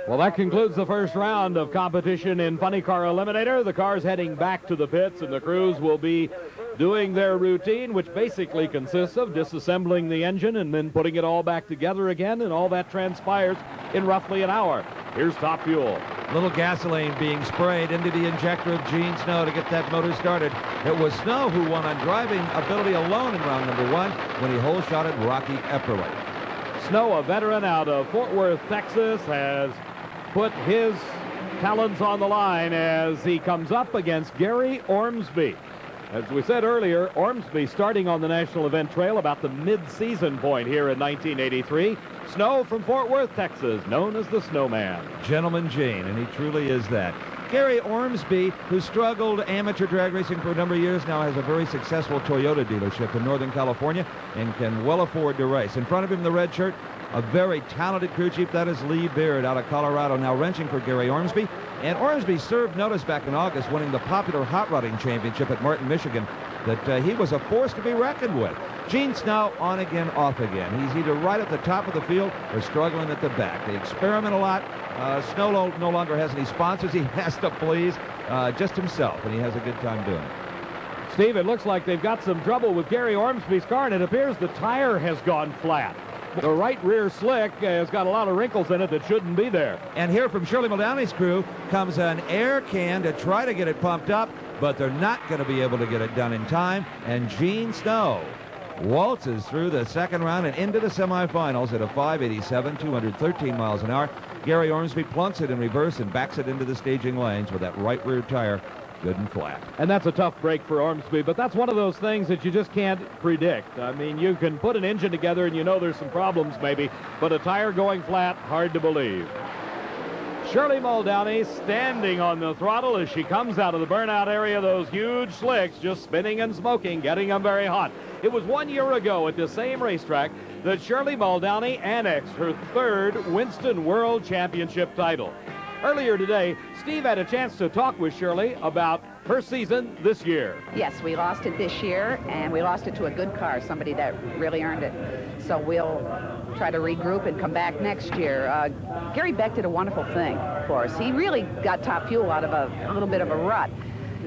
Well, that concludes the first round of competition in Funny Car Eliminator. The car's heading back to the pits, and the crews will be doing their routine, which basically consists of disassembling the engine and then putting it all back together again, and all that transpires in roughly an hour. Here's Top Fuel. Little gasoline being sprayed into the injector of Gene Snow to get that motor started. It was Snow who won on driving ability alone in round number 1 when he hole-shotted Rocky Epperly. Snow, a veteran out of Fort Worth, Texas, has put his talents on the line as he comes up against Gary Ormsby. As we said earlier, Ormsby starting on the National Event Trail about the mid-season point here in 1983. Snow from Fort Worth, Texas, known as the Snowman. Gentleman Gene, and he truly is that. Gary Ormsby, who struggled amateur drag racing for a number of years, now has a very successful Toyota dealership in Northern California and can well afford to race. In front of him, the red shirt, a very talented crew chief, that is Lee Beard out of Colorado, now wrenching for Gary Ormsby. And Ormsby served notice back in August, winning the popular hot rodding championship at Martin, Michigan, that he was a force to be reckoned with. Gene Snow, on again, off again. He's either right at the top of the field or struggling at the back. They experiment a lot. Snow no longer has any sponsors. He has to please just himself, and he has a good time doing it. Steve, it looks like they've got some trouble with Gary Ormsby's car, and it appears the tire has gone flat. The right rear slick has got a lot of wrinkles in it that shouldn't be there. And here from Shirley Muldowney's crew comes an air can to try to get it pumped up, but they're not going to be able to get it done in time. And Gene Snow waltzes through the second round and into the semifinals at a 587, 213 miles an hour. Gary Ormsby plunks it in reverse and backs it into the staging lanes with that right rear tire good and flat. And that's a tough break for Ormsby, but that's one of those things that you just can't predict. I mean, you can put an engine together and you know there's some problems maybe, but a tire going flat, hard to believe. Shirley Muldowney standing on the throttle as she comes out of the burnout area, those huge slicks just spinning and smoking, getting them very hot. It was 1 year ago at the same racetrack that Shirley Muldowney annexed her third Winston World Championship title. Earlier today, Steve had a chance to talk with Shirley about her season this year. Yes, we lost it this year, and we lost it to a good car, somebody that really earned it. So we'll try to regroup and come back next year. Gary Beck did a wonderful thing for us. He really got Top Fuel out of a little bit of a rut.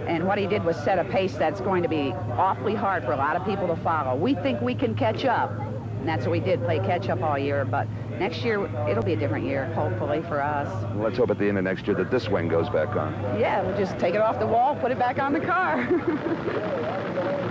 And what he did was set a pace that's going to be awfully hard for a lot of people to follow. We think we can catch up, and that's what we did, play catch up all year. But next year, it'll be a different year, hopefully, for us. Well, let's hope at the end of next year that this wing goes back on. Yeah, we'll just take it off the wall, put it back on the car.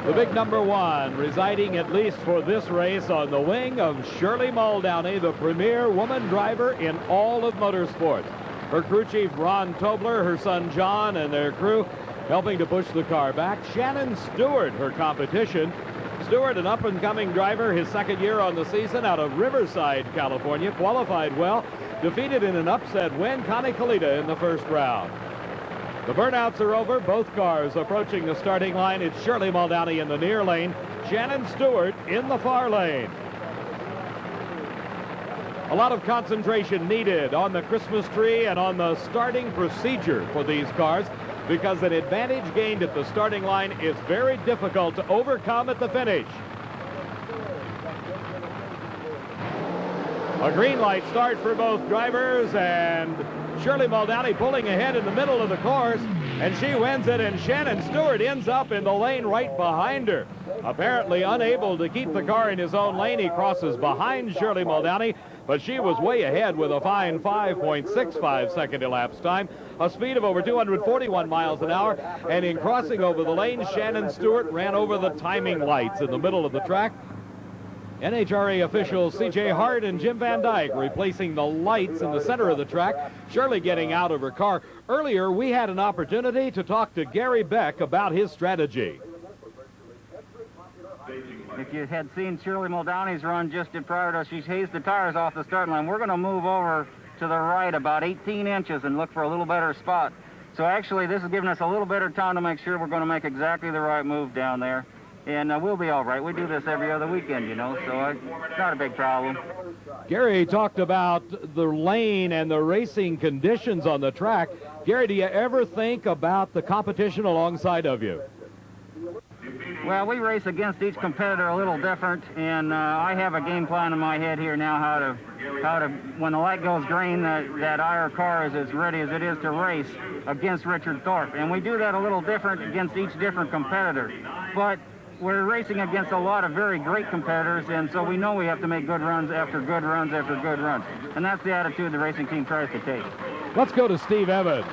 The big number 1, residing at least for this race on the wing of Shirley Muldowney, the premier woman driver in all of motorsports. Her crew chief, Ron Tobler, her son, John, and their crew helping to push the car back. Shannon Stewart, her competition. Stewart, an up-and-coming driver, his second year on the season out of Riverside, California, qualified well, defeated in an upset win Connie Kalita in the first round. The burnouts are over, both cars approaching the starting line. It's Shirley Muldowney in the near lane, Shannon Stewart in the far lane. A lot of concentration needed on the Christmas tree and on the starting procedure for these cars, because an advantage gained at the starting line is very difficult to overcome at the finish. A green light start for both drivers, and Shirley Muldowney pulling ahead in the middle of the course, and she wins it, and Shannon Stewart ends up in the lane right behind her. Apparently unable to keep the car in his own lane, he crosses behind Shirley Muldowney, but she was way ahead with a fine 5.65 second elapsed time, a speed of over 241 miles an hour, and in crossing over the lane, Shannon Stewart ran over the timing lights in the middle of the track. NHRA officials C.J. Hart and Jim Van Dyke replacing the lights in the center of the track, Shirley getting out of her car. Earlier, we had an opportunity to talk to Gary Beck about his strategy. If you had seen Shirley Muldowney's run just prior to, she hazed the tires off the starting line. We're going to move over to the right about 18 inches and look for a little better spot. So actually, this is giving us a little better time to make sure we're going to make exactly the right move down there. And we'll be all right. We do this every other weekend, you know, so it's not a big problem. Gary talked about the lane and the racing conditions on the track. Gary, do you ever think about the competition alongside of you? Well, we race against each competitor a little different, and I have a game plan in my head here now how to when the light goes green, that our car is as ready as it is to race against Richard Thorpe. And we do that a little different against each different competitor. But we're racing against a lot of very great competitors, and so we know we have to make good runs after good runs after good runs. And that's the attitude the racing team tries to take. Let's go to Steve Evans.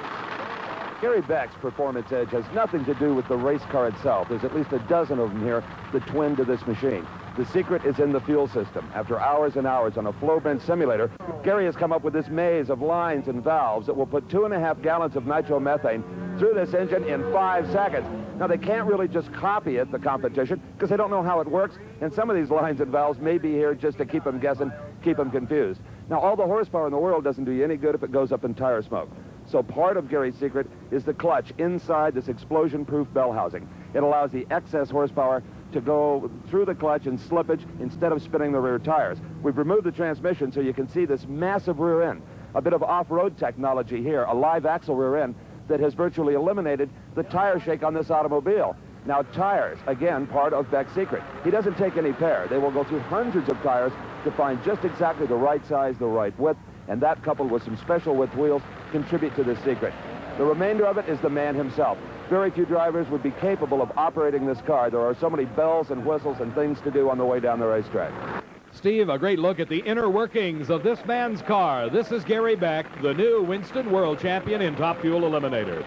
Gary Beck's performance edge has nothing to do with the race car itself. There's at least a dozen of them here, the twin to this machine. The secret is in the fuel system. After hours and hours on a flow bench simulator, Gary has come up with this maze of lines and valves that will put 2.5 gallons of nitromethane through this engine in 5 seconds. Now, they can't really just copy it, the competition, because they don't know how it works, and some of these lines and valves may be here just to keep them guessing, keep them confused. Now, all the horsepower in the world doesn't do you any good if it goes up in tire smoke. So part of Gary's secret is the clutch inside this explosion-proof bell housing. It allows the excess horsepower to go through the clutch in slippage instead of spinning the rear tires. We've removed the transmission so you can see this massive rear end, a bit of off-road technology here, a live axle rear end that has virtually eliminated the tire shake on this automobile. Now, tires, again, part of Beck's secret. He doesn't take any pair. They will go through hundreds of tires to find just exactly the right size, the right width, and that, coupled with some special width wheels, contribute to this secret. The remainder of it is the man himself. Very few drivers would be capable of operating this car. There are so many bells and whistles and things to do on the way down the racetrack. Steve, a great look at the inner workings of this man's car. This is Gary Beck, the new Winston World Champion in Top Fuel Eliminator.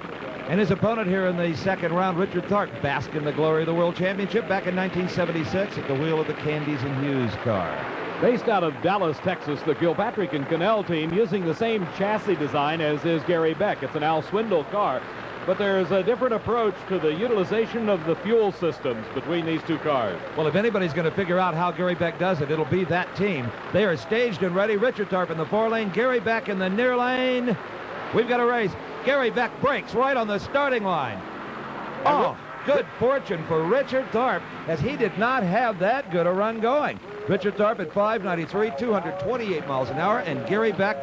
And his opponent here in the second round, Richard Thorpe, basked in the glory of the World Championship back in 1976 at the wheel of the Candies and Hughes car. Based out of Dallas, Texas, the Kilpatrick and Cannell team using the same chassis design as is Gary Beck. It's an Al Swindle car, but there's a different approach to the utilization of the fuel systems between these two cars. Well, if anybody's going to figure out how Gary Beck does it, it'll be that team. They are staged and ready. Richard Thorpe in the 4 lane, Gary Beck in the near lane. We've got a race. Gary Beck breaks right on the starting line. Oh, good fortune for Richard Thorpe, as he did not have that good a run going. Richard Thorpe at 593, 228 miles an hour, and Gary Beck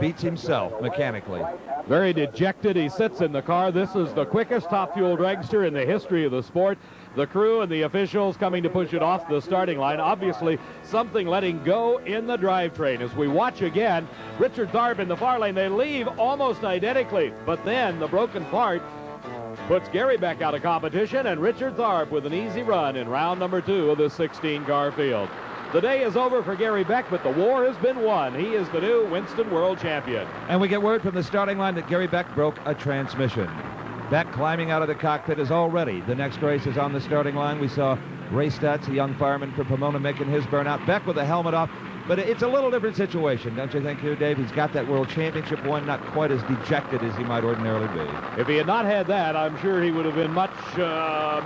beats himself mechanically. Very dejected. He sits in the car. This is the quickest Top Fuel dragster in the history of the sport. The crew and the officials coming to push it off the starting line. Obviously, something letting go in the drivetrain. As we watch again, Richard Thorpe in the far lane. They leave almost identically, but then the broken part puts Gary Beck out of competition, and Richard Thorpe with an easy run in round number 2 of the 16-car field. The day is over for Gary Beck, but the war has been won. He is the new Winston World Champion. And we get word from the starting line that Gary Beck broke a transmission. Beck climbing out of the cockpit is all ready. The next race is on the starting line. We saw Ray Stutz, a young fireman from Pomona, making his burnout. Beck with the helmet off. But it's a little different situation, don't you think here, Dave? He's got that World Championship win, not quite as dejected as he might ordinarily be. If he had not had that, I'm sure he would have been much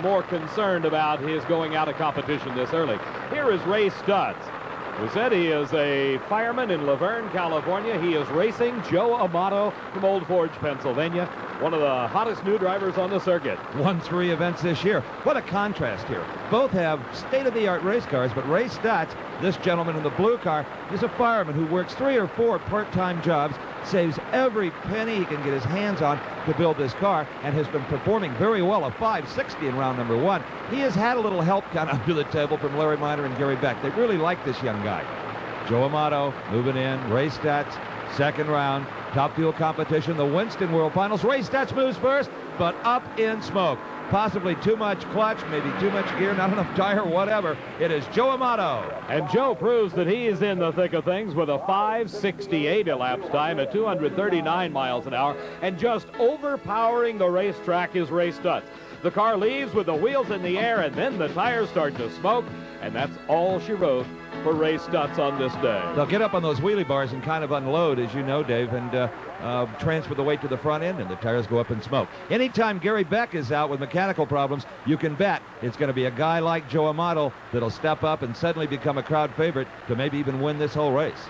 more concerned about his going out of competition this early. Here is Ray Stutz, who said he is a fireman in Laverne, California. He is racing Joe Amato from Old Forge, Pennsylvania, one of the hottest new drivers on the circuit. Won 3 events this year. What a contrast here. Both have state-of-the-art race cars, but Ray Stutz, this gentleman in the blue car, is a fireman who works 3 or 4 part-time jobs, saves every penny he can get his hands on to build this car, and has been performing very well, a 560 in round number 1. He has had a little help kind of under the table from Larry Miner and Gary Beck. They really like this young guy. Joe Amato moving in, Ray Stutz, second round, Top Fuel competition, the Winston World Finals. Ray Stutz moves first, but up in smoke. Possibly too much clutch, maybe too much gear, not enough tire, whatever. It is Joe Amato. And Joe proves that he is in the thick of things with a 5:68 elapsed time at 239 miles an hour, and just overpowering the racetrack is Ray Stutz. The car leaves with the wheels in the air, and then the tires start to smoke, and that's all she wrote for Ray Stutz on this day. They'll get up on those wheelie bars and kind of unload, as you know, Dave, and transfer the weight to the front end, and the tires go up in smoke. Anytime Gary Beck is out with mechanical problems, you can bet it's going to be a guy like Joe Amato that'll step up and suddenly become a crowd favorite to maybe even win this whole race.